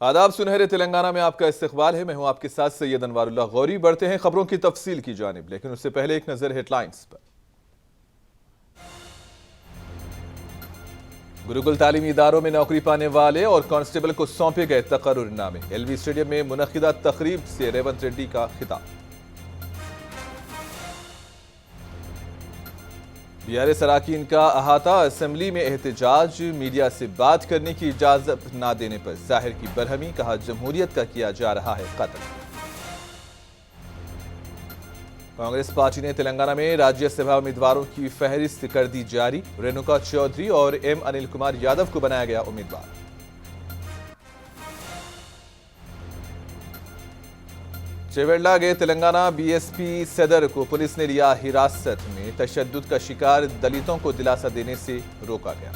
आदाब, सुनहरे तेलंगाना में आपका इस्तकबाल है। मैं हूं आपके साथ सैयद अनवारुल्लाह गौरी। बढ़ते हैं खबरों की तफसील की जानिब, लेकिन उससे पहले एक नजर हेडलाइंस पर। गुरुकुल तालीमी इदारों में नौकरी पाने वाले और कांस्टेबल को सौंपे गए तकर्रुरनामे। एलवी स्टेडियम में मुनक्किदा तकरीब से रेवंत रेड्डी का खिताब। बीआरएस अरकान का अहाता, असेंबली में एहतजाज, मीडिया से बात करने की इजाजत न देने पर जाहिर की बरहमी, कहा जमहूरियत का किया जा रहा है कत्ल। कांग्रेस पार्टी ने तेलंगाना में राज्यसभा उम्मीदवारों की फहरिस्त कर दी जारी। रेणुका चौधरी और एम अनिल कुमार यादव को बनाया गया उम्मीदवार। चेवेल्ला गए तेलंगाना बीएसपी सदर को पुलिस ने लिया हिरासत में। तशद्दुद का शिकार दलितों को दिलासा देने से रोका गया।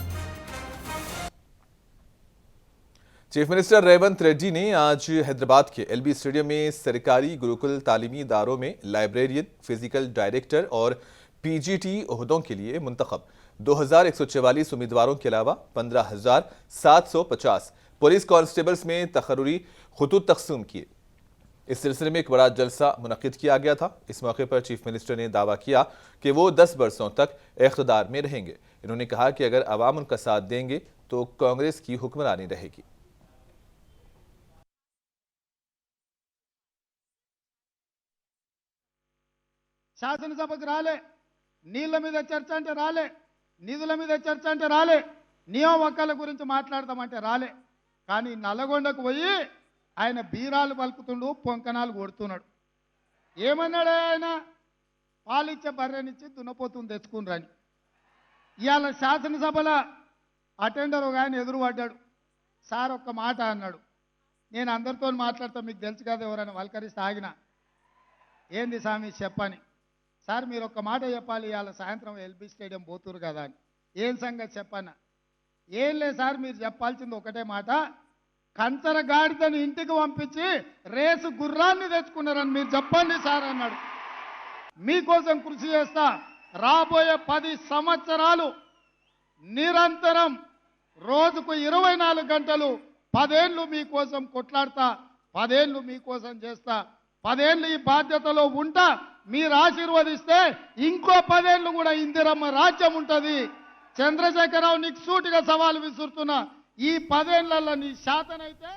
चीफ मिनिस्टर रेवंत रेड्डी ने आज हैदराबाद के एलबी स्टेडियम में सरकारी गुरुकुल तालीमी इदारों में लाइब्रेरियन, फिजिकल डायरेक्टर और पीजीटी ओहदों के लिए मुंतखब 2144 उम्मीदवारों के अलावा 15,750 पुलिस कांस्टेबल्स में तकर्रुरी खुतूत तकसीम किए। इस सिलसिले में एक बड़ा जलसा मुनक्किद किया गया था। इस मौके पर चीफ मिनिस्टर ने दावा किया कि वो 10 बरसों तक इख्तिदार में रहेंगे। इन्होंने कहा कि अगर अवाम उनका साथ देंगे तो कांग्रेस की हुक्मरानी रहेगी। శాసనసభకు రాలే, నీళ్ల మీద చర్చ అంటే రాలే, నిధుల మీద చర్చ అంటే రాలే, నియామకాల గురించి మాట్లాడదామంటే రాలే. కానీ నల్లగొండకు పోయి ఆయన బీరాలు పలుకుతుండు, పొంకనాలు కొడుతున్నాడు. ఏమన్నాడు ఆయన? పాలిచ్చే బర్రెనిచ్చి దున్నపోతుని తెచ్చుకుని. ఇవాళ శాసనసభలో అటెండర్ ఒక ఆయన ఎదురు పడ్డాడు. సార్ ఒక్క మాట అన్నాడు. నేను అందరితో మాట్లాడతా, మీకు తెలుసు కదా, ఎవరైనా వల్కరిస్తే ఆగిన. ఏంది స్వామి చెప్పని. సార్ మీరు ఒక్క మాట చెప్పాలి, ఇవాళ సాయంత్రం ఎల్బీ స్టేడియం పోతురు కదా అని. ఏం సంగతి చెప్పన్నా? ఏం లేదు సార్, మీరు చెప్పాల్సింది ఒకటే మాట, కంచర గాడిదని ఇంటికి పంపించి రేసు గుర్రాన్ని తెచ్చుకున్నారని మీరు చెప్పండి సార్ అన్నాడు. మీకోసం కృషి చేస్తా, రాబోయే 10 సంవత్సరాలు నిరంతరం రోజుకు 24 గంటలు 10 ఏళ్ళు మీకోసం కొట్లాడతా, 10 ఏళ్ళు మీకోసం చేస్తా, 10 ఏళ్ళు ఈ బాధ్యతలో ఉంటా. మీరు ఆశీర్వదిస్తే ఇంకో 10 ఏళ్ళు కూడా ఇందిరమ్మ రాజ్యం ఉంటుంది. చంద్రశేఖరరావు, నీకు సూటిగా సవాల్ విసురుతున్నా, ఈ 10 ఏళ్లలో నీ శాతనైతే।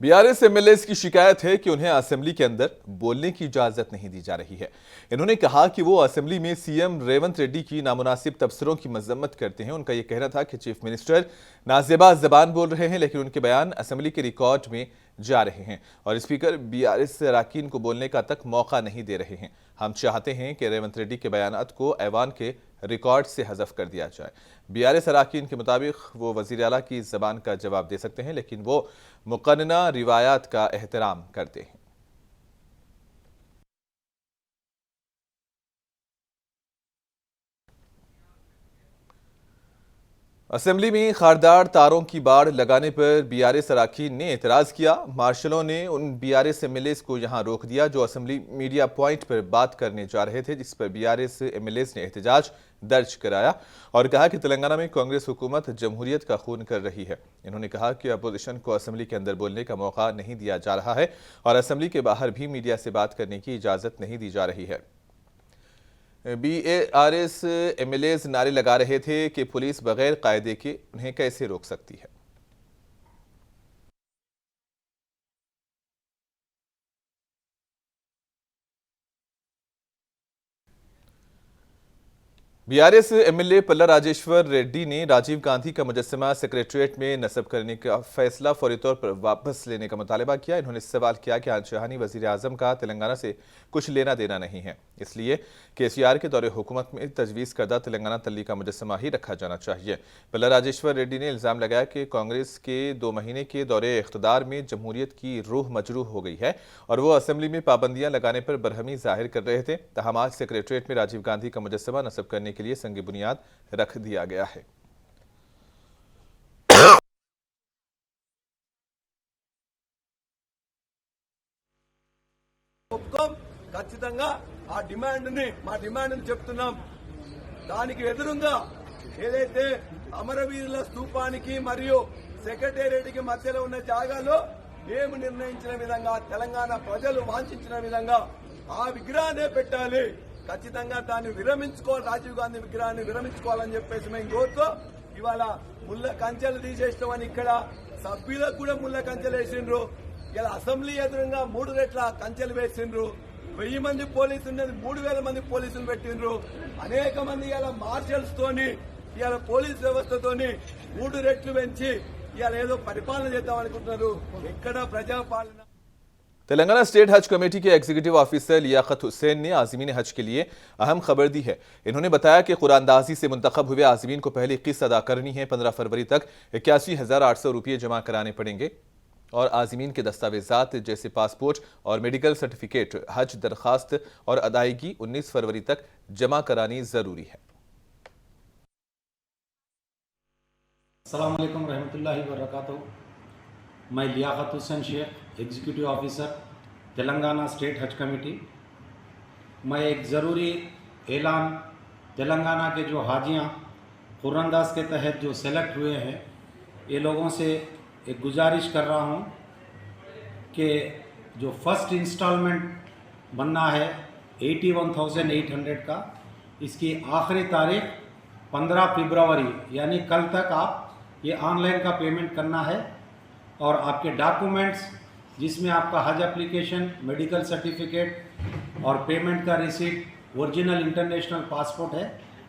बीआरएस एमएलए की शिकायत है कि उन्हें असेंबली के अंदर बोलने की इजाजत नहीं दी जा रही है। इन्होंने कहा कि वो असेंबली में सीएम रेवंत रेड्डी की नामुनासिब तबसरों की मजम्मत करते हैं। उनका यह कहना था कि चीफ मिनिस्टर नाजेबा जबान बोल रहे हैं, लेकिन उनके बयान असेंबली के रिकॉर्ड में जा रहे हैं और स्पीकर बीआरएस अरकान को बोलने का तक मौका नहीं दे रहे हैं। हम चाहते हैं कि रेवंत रेड्डी के बयानात को ऐवान के रिकॉर्ड से हज़फ कर दिया जाए। बीआरएस अरकान के मुताबिक वो वज़ीर आला की ज़बान का जवाब दे सकते हैं, लेकिन वो मुक़न्नना रिवायात का एहतराम करते हैं। असेंबली में खारदार तारों की बाड़ लगाने पर बीआरएस अरकान ने एतराज़ किया। मार्शलों ने उन बीआरएस एमएलए को यहां रोक दिया जो असेंबली मीडिया पॉइंट पर बात करने जा रहे थे, जिस पर बीआरएस एमएलए ने एहतजाज दर्ज कराया और कहा कि तेलंगाना में कांग्रेस हुकूमत जमहूरियत का खून कर रही है। इन्होंने कहा कि अपोजिशन को असेंबली के अंदर बोलने का मौका नहीं दिया जा रहा है और असेंबली के बाहर भी मीडिया से बात करने की इजाज़त नहीं दी जा रही है। बीआरएस एमएलए नारे लगा रहे थे कि पुलिस बगैर कायदे के उन्हें कैसे रोक सकती है। बीआरएस एमएलए पल्ला राजेश्वर रेड्डी ने राजीव गांधी का मुजस्समा सेक्रेटरिएट में नस्ब करने का फैसला फौरी तौर पर वापस लेने का मुतालबा किया। इन्होंने सवाल किया कि आंशहानी वजीर आजम का तेलंगाना से कुछ लेना देना नहीं है, इसलिए केसीआर के दौरे हुकूमत में तजवीज़ करदा तेलंगाना तल्ली का मुजस्समा ही रखा जाना चाहिए। पल्ला राजेश्वर रेड्डी ने इल्ज़ाम लगाया कि कांग्रेस के 2 महीने के दौरे इख्तिदार में जमहूरियत की रूह मजरूह हो गई है और वो असेंबली में पाबंदियां लगाने पर बरहमी जाहिर कर रहे थे। तहम आज सेक्रेटरिएट में राजीव गांधी का मुजस्समा नस्ब करने के लिए संग बुनियाद रख दिया गया है। ఖచ్చితంగా ఆ డిమాండ్ని మా డిమాండ్ని చెప్తున్నాం. దానికి ఎదురుగా ఏదైతే అమరవీరుల స్తూపానికి మరియు సెక్రటేరియట్ కి మధ్యలో ఉన్న జాగాలో మేము నిర్ణయించిన విధంగా తెలంగాణ ప్రజలు వాంఛించిన విధంగా ఆ విగ్రహాన్నే పెట్టాలి. ఖచ్చితంగా దాన్ని విరమించుకోవాలి, రాజీవ్ గాంధీ విగ్రహాన్ని విరమించుకోవాలని చెప్పేసి మేము కోరుతూ ఇవాళ ముళ్ళ కంచెలు తీసేస్తామని ఇక్కడ సభ్యులకు కూడా ముళ్ళ కంచెలు వేసిండ్రు. ఇలా అసెంబ్లీ ఎదురుగా 3 రెట్ల కంచెలు వేసిండ్రు. 1000 మంది పోలీసులు ఉన్నది 3000 మంది పోలీసులు పెట్టిండ్రు. అనేక మంది ఇలా మార్షల్స్ తోని ఇవాళ పోలీస్ వ్యవస్థతోని 3 రెట్లు పెంచి ఇవాళ ఏదో పరిపాలన చేద్దాం అనుకుంటున్నారు. ఎక్కడ ప్రజాపాలన. तेलंगाना स्टेट हज कमेटी के एग्जीक्यूटिव ऑफिसर लियाकत हुसैन ने आज़मीन हज के लिए अहम खबर दी है। इन्होंने बताया कि कुरानदाजी से मुंतखब हुए आज़मीन को पहली किस्त अदा करनी है। 15 फरवरी तक 81,800 रुपये जमा कराने पड़ेंगे और आज़मीन के दस्तावेजात जैसे पासपोर्ट और मेडिकल सर्टिफिकेट, हज दरखास्त और अदायगी 19 फरवरी तक जमा करानी ज़रूरी है। अस्सलाम वालेकुम रहमतुल्लाहि व बरकातहू। मैं Liyaqat Hussain Shaikh, executive officer Telangana state Haj committee. मैं एक ज़रूरी ऐलान तेलंगाना के जो हाजियाँ कुरानदाज के तहत जो सेलेक्ट हुए हैं ये लोगों से एक गुजारिश कर रहा हूँ कि जो फर्स्ट इंस्टॉलमेंट बनना है 81,800 का, इसकी आखिरी तारीख 15 फरवरी यानी कल तक आप ये ऑनलाइन का पेमेंट करना है और आपके डॉक्यूमेंट्स जिसमें आपका हज एप्लीकेशन, मेडिकल सर्टिफिकेट और पेमेंट का रिसीट, ओरिजिनल इंटरनेशनल पासपोर्ट है,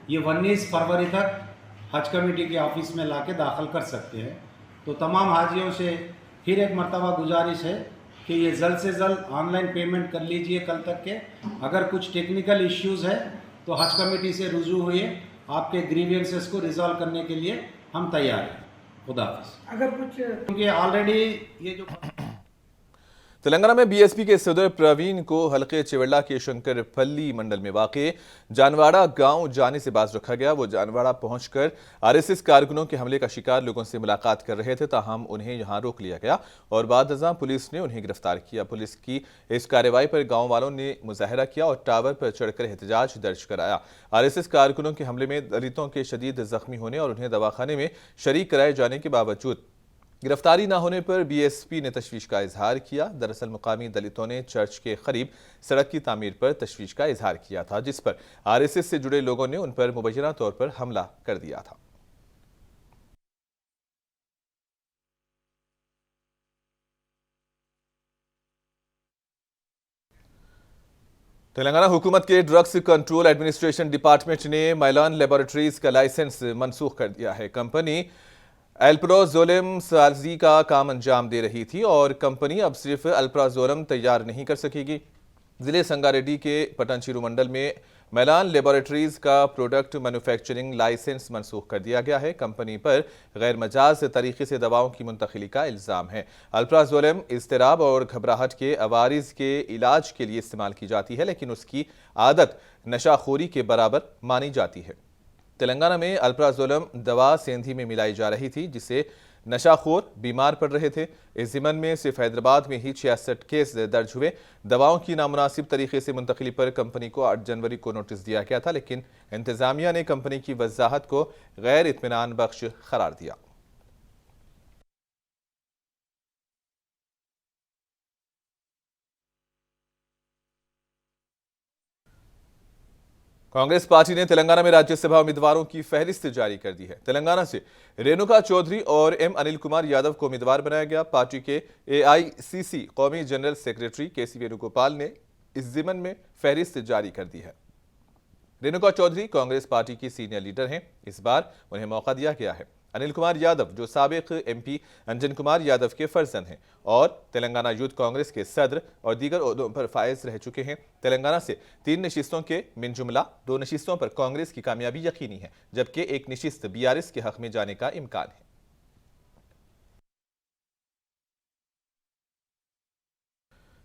ये 19 फरवरी तक हज कमेटी के ऑफिस में लाके दाखिल कर सकते हैं। तो तमाम हाजियों से फिर एक मरतबा गुजारिश है कि ये जल्द से जल्द ऑनलाइन पेमेंट कर लीजिए कल तक के। अगर कुछ टेक्निकल इश्यूज़ है तो हज कमेटी से रुजू हुए, आपके ग्रीवियंसेस को रिजॉल्व करने के लिए हम तैयार हैं। खुदा हाफिज़। अगर कुछ क्योंकि ऑलरेडी ये जो तेलंगाना में बीएसपी के सदर प्रवीण को हल्के चिवड़ा के शंकरपल्ली मंडल में वाक़े जानवाड़ा गांव जाने से बाज रखा गया। वो जानवाड़ा पहुंचकर आरएसएस कारकुनों के हमले का शिकार लोगों से मुलाकात कर रहे थे, ताहम उन्हें यहां रोक लिया गया और बाद अज़ां पुलिस ने उन्हें गिरफ्तार किया। पुलिस की इस कार्रवाई पर गांव वालों ने मुजाहरा किया और टावर पर चढ़कर एहतजाज दर्ज कराया। आरएसएस कारकुनों के हमले में दलितों के शदीद जख्मी होने और उन्हें दवाखाने में शरीक कराए जाने के बावजूद गिरफ्तारी न होने पर बीएसपी ने तशवीश का इजहार किया। दरअसल मुकामी दलितों ने चर्च के करीब सड़क की तामीर पर तशवीश का इजहार किया था, जिस पर आरएसएस से जुड़े लोगों ने उन पर मुबैना तौर पर हमला कर दिया था। तेलंगाना हुकूमत के ड्रग्स कंट्रोल एडमिनिस्ट्रेशन डिपार्टमेंट ने मैलान लेबोरेटरीज का लाइसेंस मनसूख कर दिया है। कंपनी अल्प्राजोलम साजी का काम अंजाम दे रही थी और कंपनी अब सिर्फ अल्प्राजोलम तैयार नहीं कर सकेगी। जिले संगारेड्डी के पटनचेरू मंडल में मैलान लेबोरेटरीज का प्रोडक्ट मैन्युफैक्चरिंग लाइसेंस मनसूख कर दिया गया है। कंपनी पर गैर मजाज तरीके से दवाओं की मुंतकिली का इल्ज़ाम है। अल्प्राजोलम इज़्तिराब और घबराहट के अवारिज के इलाज के लिए इस्तेमाल की जाती है, लेकिन उसकी आदत नशाखोरी के बराबर मानी जाती है। तेलंगाना में अल्प्राजोलम दवा सेंधी में मिलाई जा रही थी, जिससे नशाखोर बीमार पड़ रहे थे। इस ज़िमन में सिर्फ हैदराबाद में ही 66 केस दर्ज हुए। दवाओं की नामुनासिब तरीके से मुंतकिली पर कंपनी को 8 जनवरी को नोटिस दिया गया था, लेकिन इंतजामिया ने कंपनी की वजाहत को गैर इत्मीनान बख्श करार दिया। कांग्रेस पार्टी ने तेलंगाना में राज्यसभा उम्मीदवारों की फहरिस्त जारी कर दी है। तेलंगाना से रेणुका चौधरी और एम अनिल कुमार यादव को उम्मीदवार बनाया गया। पार्टी के एआईसीसी कौमी जनरल सेक्रेटरी केसी वेणुगोपाल ने इस ज़िमन में फहरिस्त जारी कर दी है। रेणुका चौधरी कांग्रेस पार्टी की सीनियर लीडर हैं। इस बार उन्हें मौका दिया गया है। अनिल कुमार यादव जो साबिक एमपी अंजन कुमार यादव के फर्जंद हैं और तेलंगाना यूथ कांग्रेस के सदर और दीगर ओहदों पर फायज रह चुके हैं। तेलंगाना से 3 नशिस्तों के मिन जुमला 2 नशिस्तों पर कांग्रेस की कामयाबी यकीनी है, जबकि एक नशिस्त बीआरएस के हक में जाने का इम्कान है।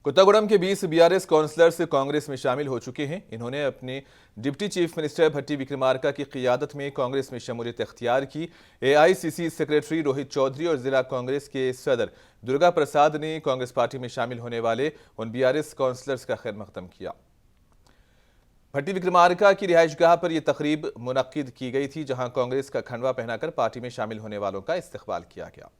कुत्तागुड़म के 20 बीआरएस काउंसलर्स कांग्रेस में शामिल हो चुके हैं। इन्होंने अपने डिप्टी चीफ मिनिस्टर भट्टी विक्रमार्का की क़ियादत में कांग्रेस में शमूलियत इख्तियार की। एआईसीसी सेक्रेटरी रोहित चौधरी और जिला कांग्रेस के सदर दुर्गा प्रसाद ने कांग्रेस पार्टी में शामिल होने वाले उन बीआरएस काउंसलर्स का खैर मकदम किया। भट्टी विक्रमार्का की रिहाइशगाह पर यह तकरीब मुनक्किद की गई थी, जहां कांग्रेस का खंडवा पहनाकर पार्टी में शामिल होने वालों का इस्तकबाल किया गया।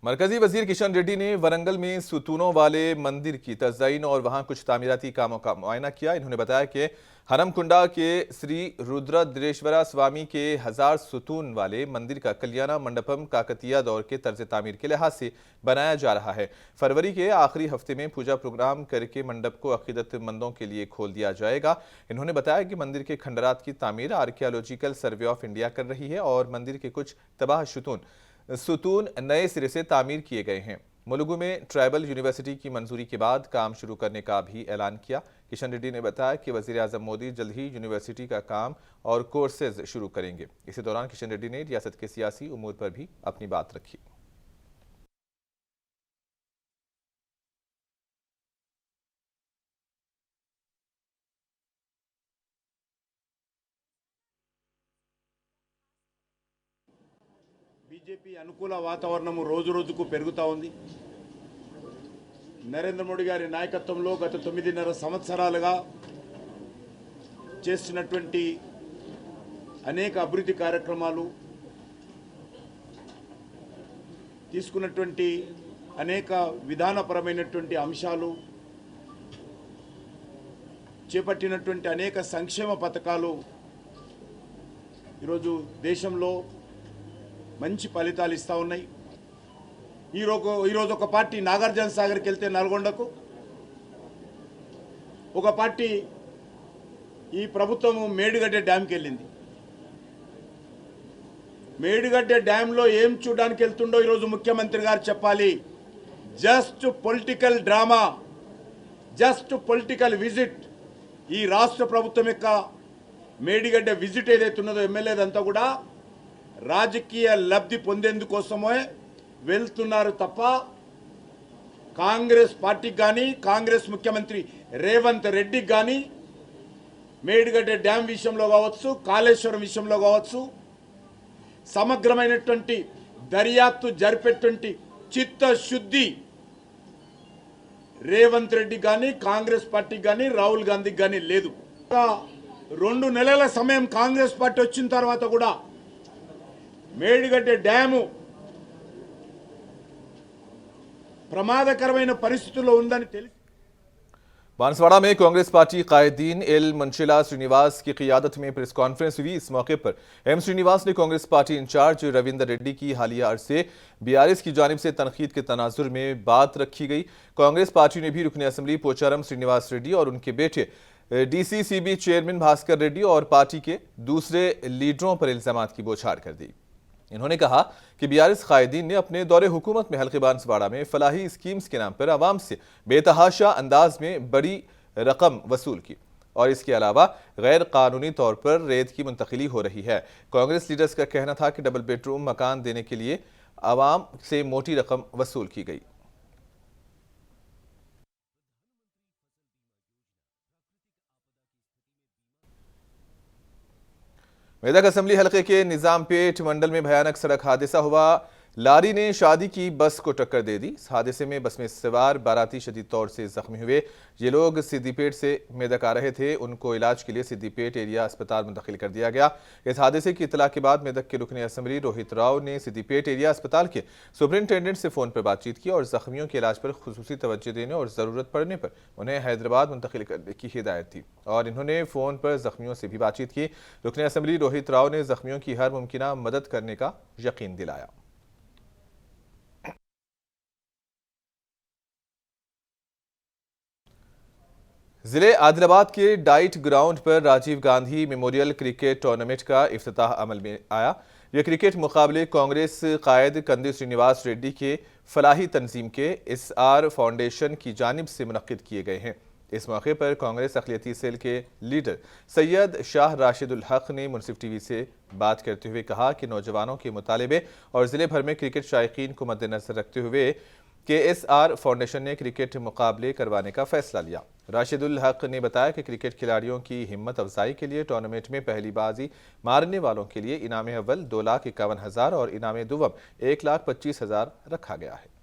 मरकजी वजीर किशन रेड्डी ने वरंगल में सुतूनों वाले मंदिर की तज़यीन और वहां कुछ तामीराती कामों का मुआयना किया। इन्होंने बताया कि हरमकुंडा के श्री रुद्रद्रेश्वरा स्वामी के 1000 सुतून वाले मंदिर का कल्याणा मंडपम काकतीय दौर के तर्ज तामीर के लिहाज से बनाया जा रहा है। फरवरी के आखिरी हफ्ते में पूजा प्रोग्राम करके मंडप को अकीदतमंदों के लिए खोल दिया जाएगा। इन्होंने बताया कि मंदिर के खंडरात की तामीर आर्कियोलॉजिकल सर्वे ऑफ इंडिया कर रही है और मंदिर के कुछ तबाह सुतून नए सिरे से तामीर किए गए हैं। मुलुगु में ट्राइबल यूनिवर्सिटी की मंजूरी के बाद काम शुरू करने का भी ऐलान किया। किशन रेड्डी ने बताया कि वजीर आजम मोदी जल्द ही यूनिवर्सिटी का काम और कोर्सेज शुरू करेंगे। इसी दौरान किशन रेड्डी ने रियासत के सियासी उमूर पर भी अपनी बात रखी। బీజేపీ అనుకూల వాతావరణం రోజు రోజుకు పెరుగుతూ ఉంది. నరేంద్ర మోడీ గారి నాయకత్వంలో గత 9.5 సంవత్సరాలుగా చేస్తున్నటువంటి అనేక అభివృద్ధి కార్యక్రమాలు, తీసుకున్నటువంటి అనేక విధానపరమైనటువంటి అంశాలు, చేపట్టినటువంటి అనేక సంక్షేమ పథకాలు ఈరోజు దేశంలో మంచి ఫలితాలు ఇస్తూ ఉన్నాయి. ఈరోజు ఒక పార్టీ నాగార్జున సాగర్కి వెళ్తే నల్గొండకు, ఒక పార్టీ ఈ ప్రభుత్వం మేడిగడ్డ డ్యాంకి వెళ్ళింది. మేడిగడ్డ డ్యాంలో ఏం చూడడానికి వెళ్తుండో ఈరోజు ముఖ్యమంత్రి గారు చెప్పాలి. Just political drama, just political visit. ఈ రాష్ట్ర ప్రభుత్వం యొక్క మేడిగడ్డ విజిట్ ఏదైతే ఉన్నదో ఎమ్మెల్యేదంతా కూడా రాజకీయ లబ్ధి పొందేందుకోసమే వెళ్తున్నారు తప్ప కాంగ్రెస్ పార్టీకి కానీ, కాంగ్రెస్ ముఖ్యమంత్రి రేవంత్ రెడ్డికి కానీ మేడిగడ్డ డ్యాం విషయంలో కావచ్చు, కాళేశ్వరం విషయంలో కావచ్చు, సమగ్రమైనటువంటి దర్యాప్తు జరిపేటువంటి చిత్తశుద్ధి రేవంత్ రెడ్డి కానీ, కాంగ్రెస్ పార్టీకి కానీ, రాహుల్ గాంధీకి కానీ లేదు. 2 నెలల సమయం కాంగ్రెస్ పార్టీ వచ్చిన తర్వాత కూడా మేడిగడ్డ డ్యాము ప్రమాదకరమైన పరిస్థితుల్లో ఉందని తెలిసి बांसवाड़ा में कांग्रेस पार्टी कायदीन एल मंशिला श्रीनिवास की क़ियादत में प्रेस कॉन्फ्रेंस हुई। इस मौके पर एम श्रीनिवास ने कांग्रेस पार्टी इंचार्ज रविंदर रेड्डी की हालिया अरसे बीआरएस की जानिब से तनकीद के तनाजुर में बात रखी गई। कांग्रेस पार्टी ने भी रुकन असम्बली पोचारम श्रीनिवास रेड्डी और उनके बेटे डीसीसीबी चेयरमैन भास्कर रेड्डी और पार्टी के दूसरे लीडरों पर इल्जामात की बौछार कर दी। इन्होंने कहा कि बीआरएस कायदीन ने अपने दौरे हुकूमत में हल्के बांसवाड़ा में फलाही स्कीम्स के नाम पर आवाम से बेतहाशा अंदाज में बड़ी रकम वसूल की और इसके अलावा गैर कानूनी तौर पर रेत की मुंतकिली हो रही है। कांग्रेस लीडर्स का कहना था कि डबल बेडरूम मकान देने के लिए आवाम से मोटी रकम वसूल की गई। मेदक असम्बली हलके के निजामपेट मंडल में भयानक सड़क हादसा हुआ। लारी ने शादी की बस को टक्कर दे दी। इस हादसे में बस में सवार बाराती शदीद तौर से जख्मी हुए। ये लोग सिद्दीपेट से मेदक आ रहे थे। उनको इलाज के लिए सिद्दीपेट एरिया अस्पताल मुंतकिल कर दिया गया। इस हादसे की इतला के बाद मेदक के रुकने असम्बली रोहित राव ने सिद्दीपेट एरिया अस्पताल के सुपरिंटेंडेंट से फ़ोन पर बातचीत की और जख्मियों के इलाज पर खुसूसी तवज्जो देने और ज़रूरत पड़ने पर उन्हें हैदराबाद मुंतकिल करने की हिदायत दी और इन्होंने फ़ोन पर जख्मियों से भी बातचीत की। रुकने असम्बली रोहित राव ने जख्मियों की हर मुमकिन मदद करने का यकीन दिलाया। जिले आदिलाबाद के डाइट ग्राउंड पर Rajiv Gandhi memorial cricket tournament का इफ्तिताह अमल में आया। यह क्रिकेट मुकाबले कांग्रेस कायद कंदी श्रीनिवास रेड्डी के फलाही तंजीम के SR फाउंडेशन की जानिब से मुनक्किद किए गए हैं। इस मौके पर कांग्रेस अक़लियती सेल के लीडर सैयद शाह राशिदुल हक ने मुनसिफ टीवी से बात करते हुए कहा कि नौजवानों के मुतालिबे और ज़िले भर में क्रिकेट शायकीन को मद्देनजर रखते हुए KSR फाउंडेशन ने क्रिकेट मुकाबले करवाने का फैसला लिया। राशिदुल हक ने बताया कि क्रिकेट खिलाड़ियों की हिम्मत अफजाई के लिए टूर्नामेंट में पहली बाजी मारने वालों के लिए इनाम अव्वल 2,51,000 और इनाम दुवम 1,25,000 रखा गया है।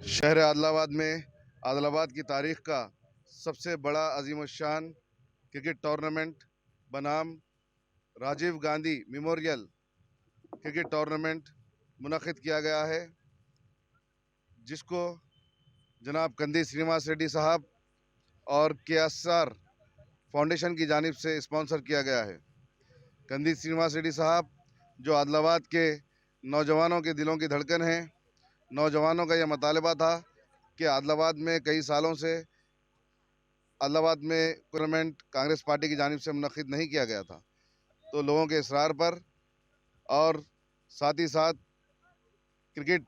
शहर आदिलाबाद में आदिलाबाद की तारीख का सबसे बड़ा अजीमुशान क्रिकेट टूर्नामेंट बनाम Rajiv Gandhi memorial cricket tournament मुनक़िद किया गया है, जिसको जनाब कंदी श्रीनिवास रेड्डी साहब और KSR फाउंडेशन की जानिब से स्पॉन्सर किया गया है। कंदी श्रीनिवास रेड्डी साहब जो आदिलाबाद के नौजवानों के दिलों की धड़कन हैं। नौजवानों का यह मुतालबा था कि आदिलाबाद में कई सालों से आदिलाबाद में टूर्नामेंट कांग्रेस पार्टी की जानिब से मुनक़िद नहीं किया गया था, तो लोगों के इसरार पर और साथ ही साथ क्रिकेट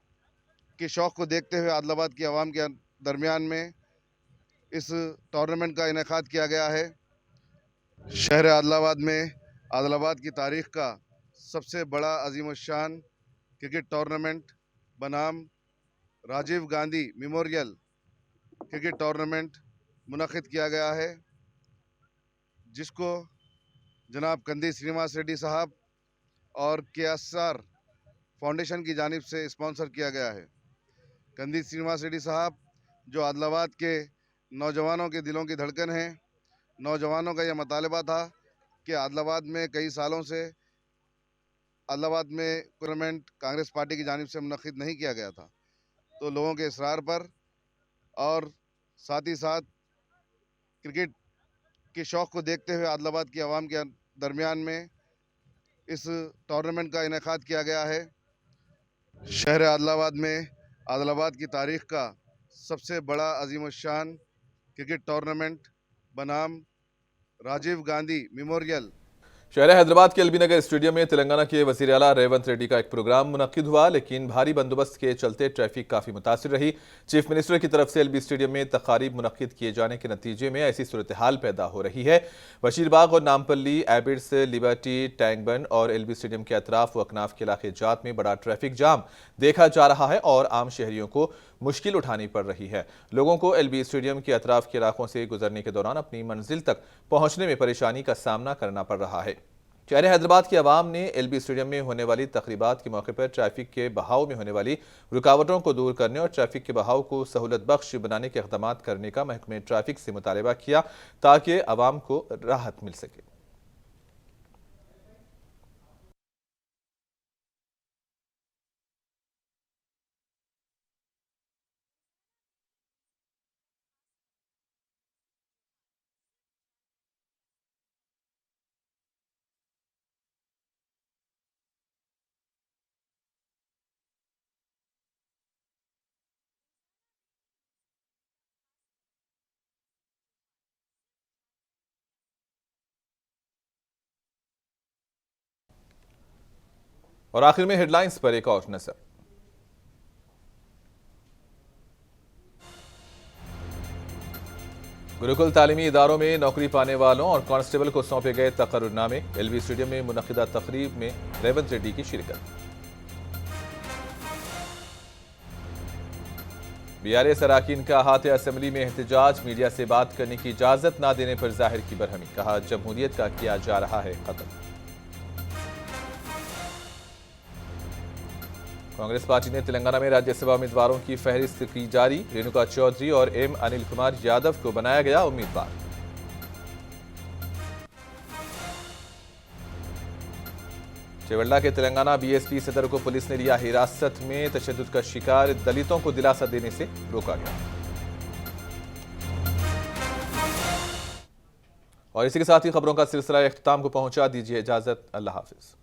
के शौक़ को देखते हुए आदिलाबाद की आवाम के दरमियान में इस टूर्नामेंट का इनेकाद किया गया है। शहर आदिलाबाद में आदिलाबाद की तारीख का सबसे बड़ा अजीमुशान क्रिकेट टूर्नामेंट बनाम Rajiv Gandhi memorial cricket tournament मुनक़िद किया गया है, जिसको जनाब कंदी श्रीनिवास रेड्डी साहब और KSR फाउंडेशन की जानिब से स्पॉन्सर किया गया है। कंदी श्रीनिवास रेड्डी साहब जो आदिलाबाद के नौजवानों के दिलों की धड़कन हैं। नौजवानों का यह मुतालबा था कि आदिलाबाद में कई सालों से आदिलाबाद में टूर्नामेंट कांग्रेस पार्टी की जानिब से मुनक़िद नहीं किया गया था, तो लोगों के इसरार पर और साथ ही साथ क्रिकेट के शौक़ को देखते हुए आदिलाबाद की आवाम के दरमियान में इस टूर्नामेंट का इनेकाद किया गया है। शहर आदिलाबाद में आदिलाबाद की तारीख का सबसे बड़ा अजीमुशान क्रिकेट टूर्नामेंट बनाम राजीव गांधी मेमोरियल। शहर हैदराबाद के एलबी नगर स्टेडियम में तेलंगाना के वज़ीर आला रेवंत रेड्डी का एक प्रोग्राम मुनक्किद हुआ, लेकिन भारी बंदोबस्त के चलते ट्रैफिक काफ़ी मुतासिर रही। चीफ मिनिस्टर की तरफ से एलबी स्टेडियम में तकारीब मुनक्किद किए जाने के नतीजे में ऐसी सूरत हाल पैदा हो रही है। बशीरबाग और नामपल्ली, एबिड्स, लिबर्टी, टैंकबंड और एलबी स्टेडियम के अतराफ व अकनाफ के इलाके जात में बड़ा ट्रैफिक जाम देखा जा रहा है और आम शहरियों को मुश्किल उठानी पड़ रही है। लोगों को एलबी स्टेडियम के अतराफ के इलाकों से गुजरने के दौरान अपनी मंजिल तक पहुंचने में परेशानी का सामना करना पड़ रहा है। शहर हैदराबाद की आवाम ने एलबी स्टेडियम में होने वाली तकरीबात के मौके पर ट्रैफिक के बहाव में होने वाली रुकावटों को दूर करने और ट्रैफिक के बहाव को सहूलत बख्श बनाने के इक़दाम करने का महकमे ट्रैफिक से मुतालबा किया ताकि आवाम को राहत मिल सके। और आखिर में हेडलाइंस पर एक और नजर। गुरुकुल तालीमी इदारों में नौकरी पाने वालों और कांस्टेबल को सौंपे गए तकर्रुरनामे। एलबी स्टेडियम में मुनक्किदा तकरीब में रेवंत रेड्डी की शिरकत। बीआरएस अराकीन का अहाते असेंबली में एहतजाज। मीडिया से बात करने की इजाजत न देने पर जाहिर की बरहमी। कहा, जमहूरियत का किया जा रहा है कत्ल। कांग्रेस पार्टी ने तेलंगाना में राज्यसभा उम्मीदवारों की फहरिस्त की जारी। रेणुका चौधरी और एम अनिल कुमार यादव को बनाया गया उम्मीदवार। चेवल्ला के तेलंगाना बीएसपी सदर को पुलिस ने लिया हिरासत में। तशद्दुद का शिकार दलितों को दिलासा देने से रोका गया। और इसी के साथ ही खबरों का सिलसिला इख्तिताम को पहुंचा। दीजिए इजाजत। अल्लाह हाफिज।